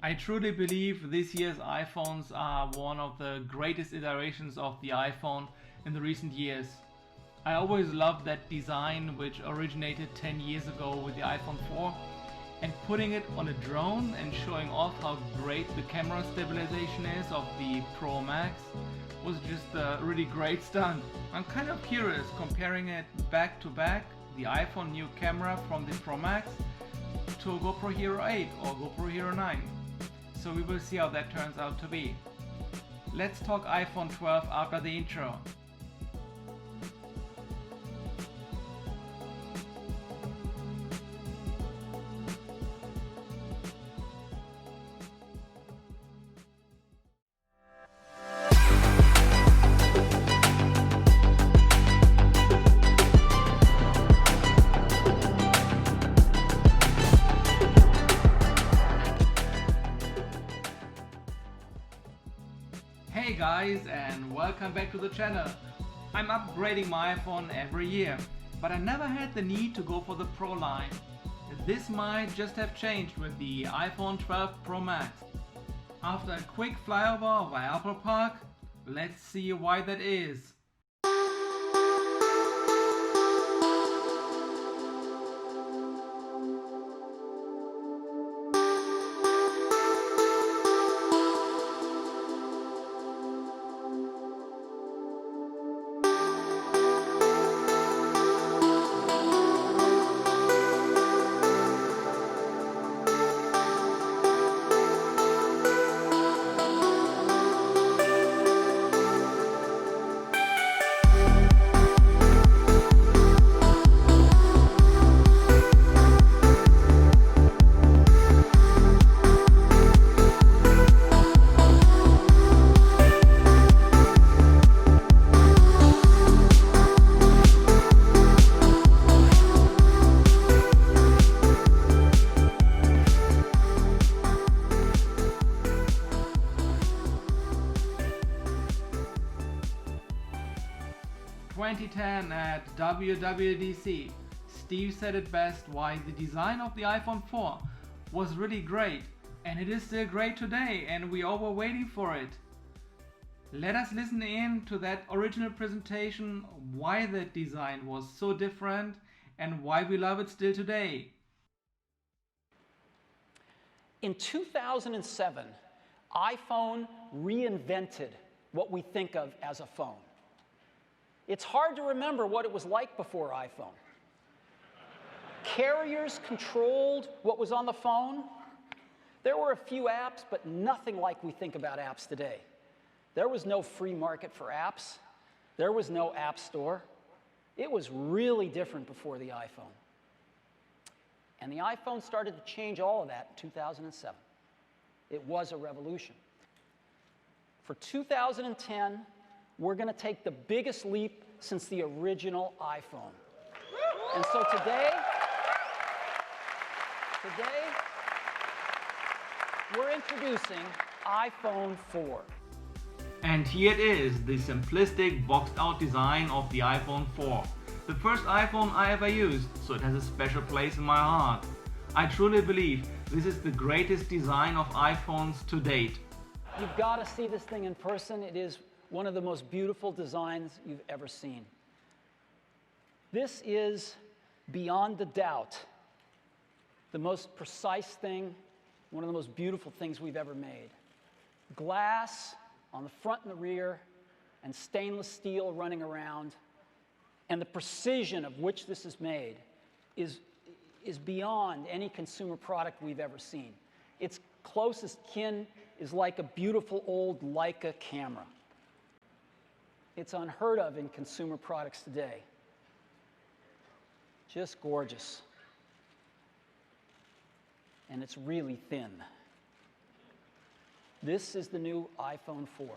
I truly believe this year's iPhones are one of the greatest iterations of the iPhone in the recent years. I always loved that design which originated 10 years ago with the iPhone 4, and putting it on a drone and showing off how great the camera stabilization is of the Pro Max was just a really great stunt. I'm kind of curious comparing it back to back, the iPhone new camera from the Pro Max to a GoPro Hero 8 or GoPro Hero 9. So we will see how that turns out to be. Let's talk iPhone 12 after the intro. Hey guys, and welcome back to the channel. I'm upgrading my iPhone every year, but I never had the need to go for the Pro line. This might just have changed with the iPhone 12 Pro Max. After a quick flyover of Apple Park, let's see why that is. At WWDC, Steve said it best why the design of the iPhone 4 was really great, and it is still great today, and we all were waiting for it. Let us listen in to that original presentation, why that design was so different and why we love it still today. In 2007, iPhone reinvented what we think of as a phone. It's hard to remember what it was like before iPhone. Carriers controlled what was on the phone. There were a few apps, but nothing like we think about apps today. There was no free market for apps. There was no app store. It was really different before the iPhone. And the iPhone started to change all of that in 2007. It was a revolution. For 2010, we're going to take the biggest leap since the original iPhone. And so today, we're introducing iPhone 4. And here it is, the simplistic boxed out design of the iPhone 4. The first iPhone I ever used, so it has a special place in my heart. I truly believe this is the greatest design of iPhones to date. You've got to see this thing in person. It is one of the most beautiful designs you've ever seen. This is, beyond a doubt, the most precise thing, one of the most beautiful things we've ever made. Glass on the front and the rear, and stainless steel running around, and the precision of which this is made is beyond any consumer product we've ever seen. Its closest kin is like a beautiful old Leica camera. It's unheard of in consumer products today. Just gorgeous. And it's really thin. This is the new iPhone 4.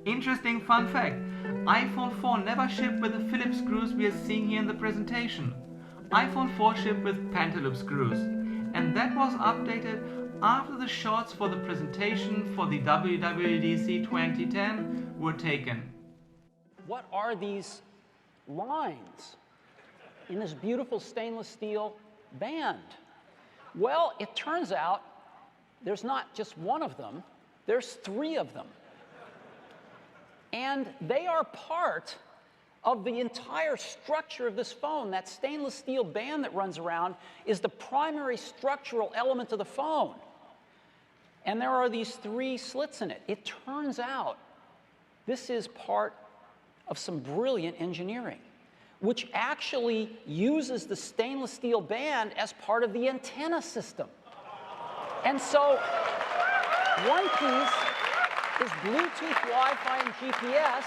Interesting fun fact, iPhone 4 never shipped with the Phillips screws we are seeing here in the presentation. iPhone 4 shipped with Pentaloop screws, and that was updated after the shots for the presentation for the WWDC 2010 were taken. What are these lines in this beautiful stainless steel band? Well, it turns out there's not just one of them, there's 3 of them. And they are part of the entire structure of this phone. That stainless steel band that runs around is the primary structural element of the phone. And there are these 3 slits in it. It turns out this is part of some brilliant engineering, which actually uses the stainless steel band as part of the antenna system. And so one piece is Bluetooth, Wi-Fi, and GPS,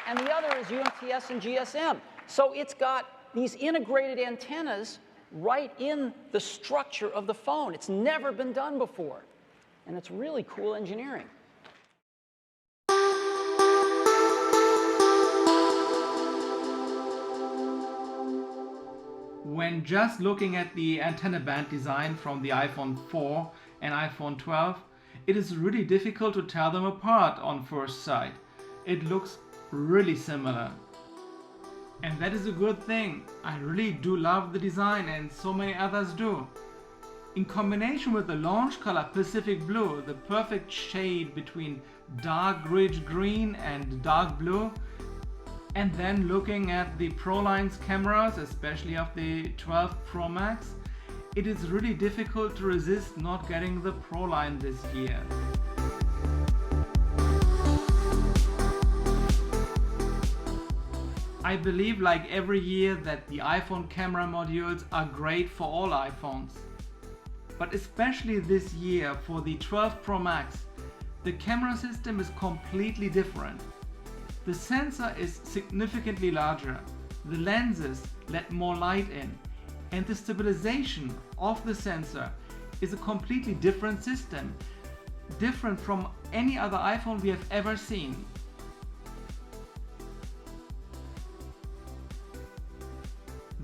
and the other is UMTS and GSM. So it's got these integrated antennas right in the structure of the phone. It's never been done before, and it's really cool engineering. When just looking at the antenna band design from the iPhone 4 and iPhone 12, it is really difficult to tell them apart on first sight. It looks really similar. And that is a good thing. I really do love the design, and so many others do. In combination with the launch color Pacific Blue, the perfect shade between dark rich green and dark blue, and then looking at the ProLine's cameras, especially of the 12 Pro Max, it is really difficult to resist not getting the ProLine this year. I believe, like every year, that the iPhone camera modules are great for all iPhones. But especially this year for the 12 Pro Max, the camera system is completely different. The sensor is significantly larger, the lenses let more light in, and the stabilization of the sensor is a completely different system, different from any other iPhone we have ever seen.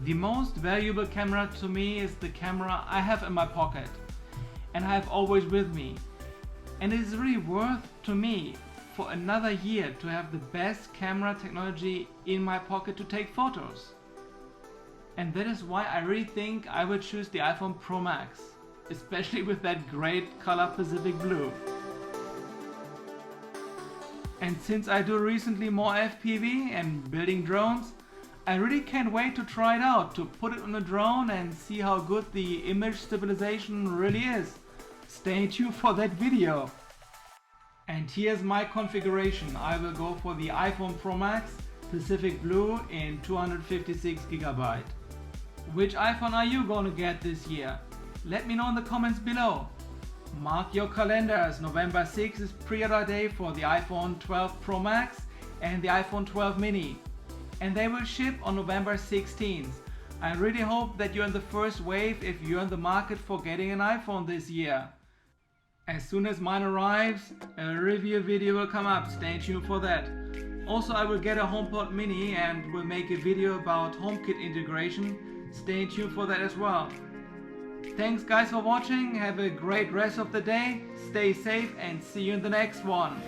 The most valuable camera to me is the camera I have in my pocket and I have always with me. And it is really worth to me for another year to have the best camera technology in my pocket to take photos. And that is why I really think I would choose the iPhone Pro Max, especially with that great color Pacific Blue. And since I do recently more FPV and building drones, I really can't wait to try it out, to put it on a drone and see how good the image stabilization really is. Stay tuned for that video. And here's my configuration. I will go for the iPhone Pro Max Pacific Blue in 256GB. Which iPhone are you gonna get this year? Let me know in the comments below. Mark your calendars, November 6th is pre-order day for the iPhone 12 Pro Max and the iPhone 12 mini. And they will ship on November 16th. I really hope that you're in the first wave if you're in the market for getting an iPhone this year. As soon as mine arrives, a review video will come up, stay tuned for that. Also, I will get a HomePod mini and will make a video about HomeKit integration, stay tuned for that as well. Thanks guys for watching, have a great rest of the day, stay safe and see you in the next one.